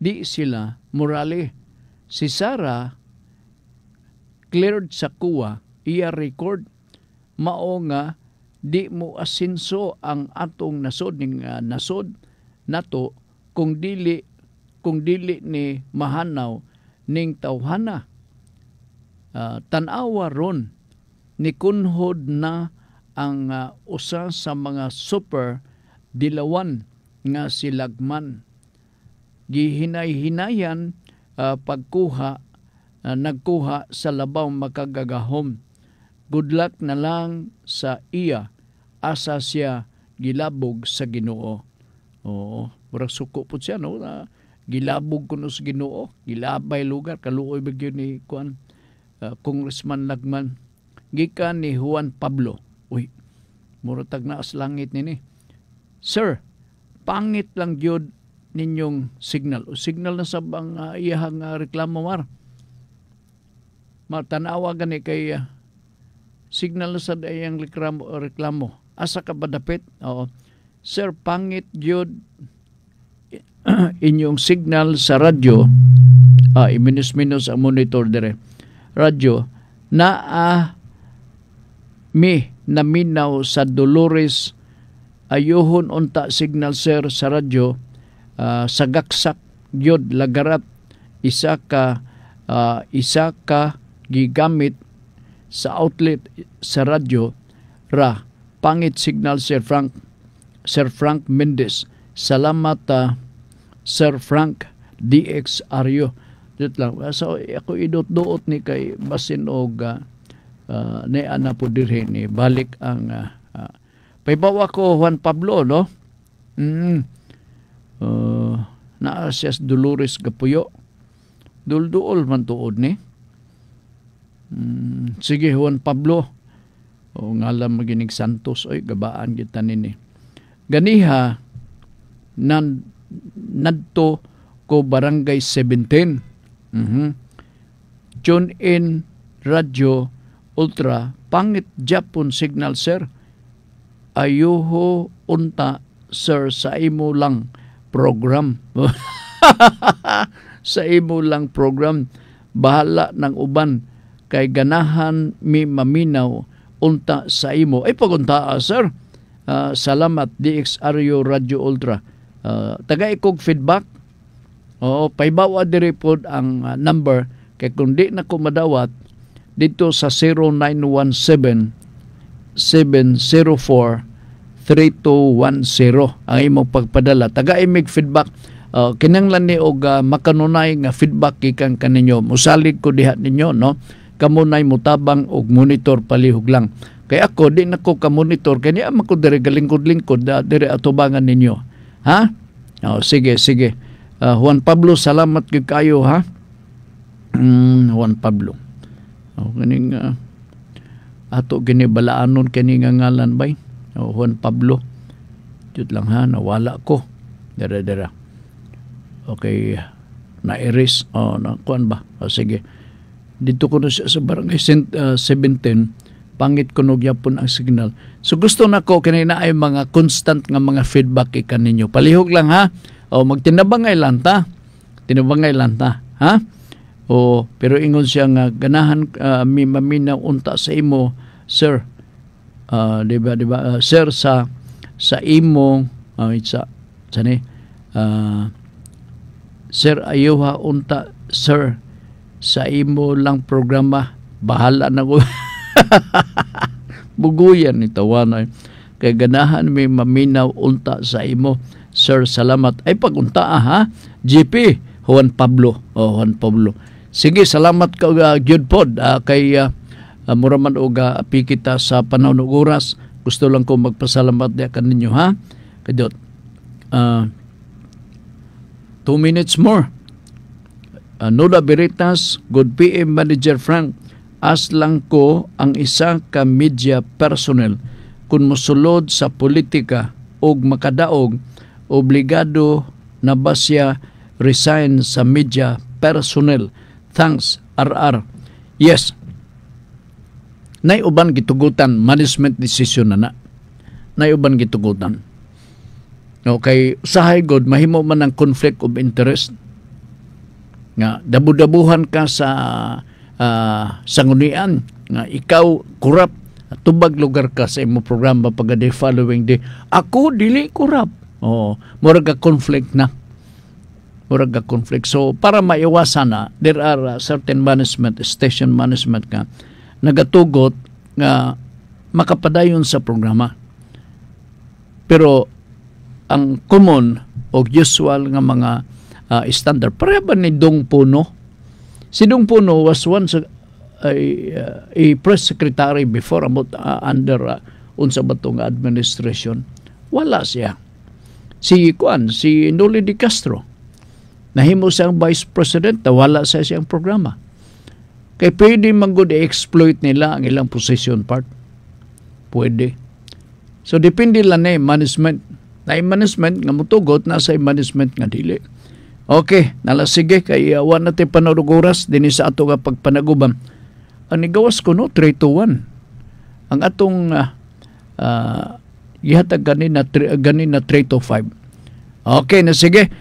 Di sila morale. Si Sarah cleared sa kuwa, iya record mao nga di mo asinso ang atong nasod ning nasod nato kung dili ni mahanaw ning tawhana. Tanawa ron ni kunhod na ang usa sa mga super dilawan nga si Lagman. Gihinay-hinayan nagkuha sa labaw makagagahom. Good luck na lang sa iya, asa siya gilabog sa Ginoo. Oo, murag suko po siya, no? Gilabog kuno sa Ginoo, gilabay lugar, kaluoy bagyo ni Congressman Lagman. Gikan ni Juan Pablo. Uy, muratag na as langit nini. Sir, pangit lang gyud ninyong signal. O signal na sa bang iyahang reklamo mar. Matanawa gani kay signal na sa iyang reklamo. Asa ka ba dapit? Oo. Sir, pangit gyud inyong signal sa radyo. Iminus-minus ang monitor dire. Radyo na mi naminaw sa Dolores ayuhon unta signal sir sa radyo. Sagaksak gyud lagarat isa ka gigamit sa outlet sa radyo ra pangit signal Sir Frank Mendez. Salamat Sir Frank DX Aryo. Dito lang. So ako idot-duot ni kay basin og ni ana po dirhe ni balik ang paybawa ko Juan Pablo, no? Naa siya Dolores Gapuyo. Dulduol man tuod ni. Sige Juan Pablo. O ngalan maginig Santos. Oy, gabaan kita nini. Ganiha nadto ko Barangay 17. Tune in Radio Ultra. Pangit Japon signal sir. Ayuho unta sir sa imo lang program. Sa imo lang program. Bahala ng uban kay ganahan mi maminaw unta sa imo. Ay pagunta sir. Salamat DX Aryo Radio Ultra. Taga ikog feedback. Paybawa diri pod ang number kay kung di na ko madawat dito sa 0917-704-3210 ang imong pagpadala. Taga imig feedback. Kinanglan ni og makanunay nga feedback gikan kaninyo. Musalig ko diha ninyo, no? Kamunay mutabang og monitor palihog lang. Kay ako di na ko ka-monitor kay niya ko dire galingkod-lingkod dire atubangan ninyo. Ha? Sige. Juan Pablo, salamat gyud kayo ha. Juan Pablo. Kaning ato gini balaanon kani nga ngalan bay. Juan Pablo. Jud lang ha, nawala ko. Dara. Okay, na-erase. Nakuan ba? Sige. Dito ko na siya sa Barangay 17. Pangit ko nagyapon ang signal. So gusto na ko kanina ay mga constant nga mga feedback ikan ninyo. Palihog lang ha. Magtinabangay lang ta. Ha? Pero ingon siya nga ganahan mi maminaw unta sa imo sir. Diba? Sir sa imo sir ayuha unta sir sa imo lang programa. Bahala na ko. Buguyan ni tawanay. Kay ganahan mi maminaw unta sa imo. Sir, salamat. Ay pagunta ha. GP Juan Pablo. Juan Pablo. Sige, salamat ka gyud pod kay muraman og api kita sa panahon ug oras. Gusto lang ko magpasalamat diha kaninyo ha. Kadot. 2 minutes more. Nuda Veritas, Good PM Manager Frank. As lang ko ang isa ka media personnel kung mosulod sa politika og makadaog, obligado na ba siya resign sa media personnel? Thanks, RR. Yes. Nay uban gitugutan, management decision na. Nay uban gitugutan. Okay, usahay god mahimo man ang conflict of interest. Nga dabu-dabuhan ka sa sanggunian nga ikaw kurap tubag lugar ka sa imong programa pagka the following day. Ako dili kurap. Oh, murag ka conflict na. Murag ka conflict. So para maiwasan na, there are certain management, station management nga nagatugot nga makapadayon sa programa. Pero ang common o usual nga mga standard, pareha ba ni Dong Puno? Si Dong Puno was once a press secretary before under unsa ba tong administration. Wala siya. Si Noli Di Castro, nahimo siyang vice president, wala sa siyang programa. Kaya pwede man-good i-exploit nila ang ilang position part. Pwede. So, depende lang na management. Na management nga mutugot, nasa management nga dili. Okay, nalasige, kay awan natin panood oras, din sa ato nga pagpanagubam. Ang nigawas ko, 3-1. Ang atong gihatag ganina 3-5. Okay, na sige.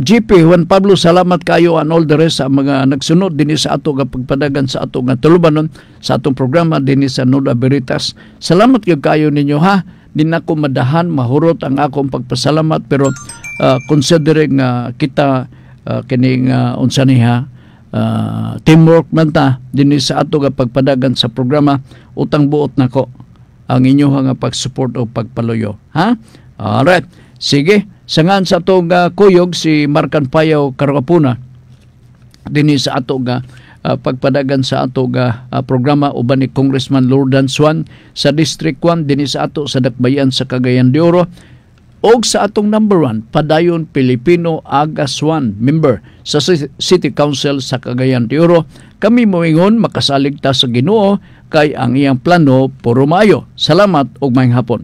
GP Juan Pablo, salamat kayo and all the rest sa mga nagsunod din sa ato nga pagpadagan sa ato nga tulubanon sa atong programa din sa Nuda Veritas. Salamat kayo ninyo ha. Di na ko madahan mahurot ang akong pagpasalamat, pero considering kita kining unsa niha teamwork man ta din sa ato nga pagpadagan sa programa, utang buot nako ang inyo nga pag-support o pagpaluyo ha. Alright, sige. Sangan sa atong kuyog si Markan Payaw Karapuna dinhi sa ato nga pagpadagan sa ato nga programa uban ni Congressman Lordan Swan sa District 1 dinhi sa ato sa Dakbayan sa Cagayan de Oro, og sa atong number 1 padayon Pilipino Aga Swan, member sa City Council sa Cagayan de Oro. Kami moingon makasalig ta sa Ginoo kay ang iyang plano puro maayo. Salamat ug maayong hapon.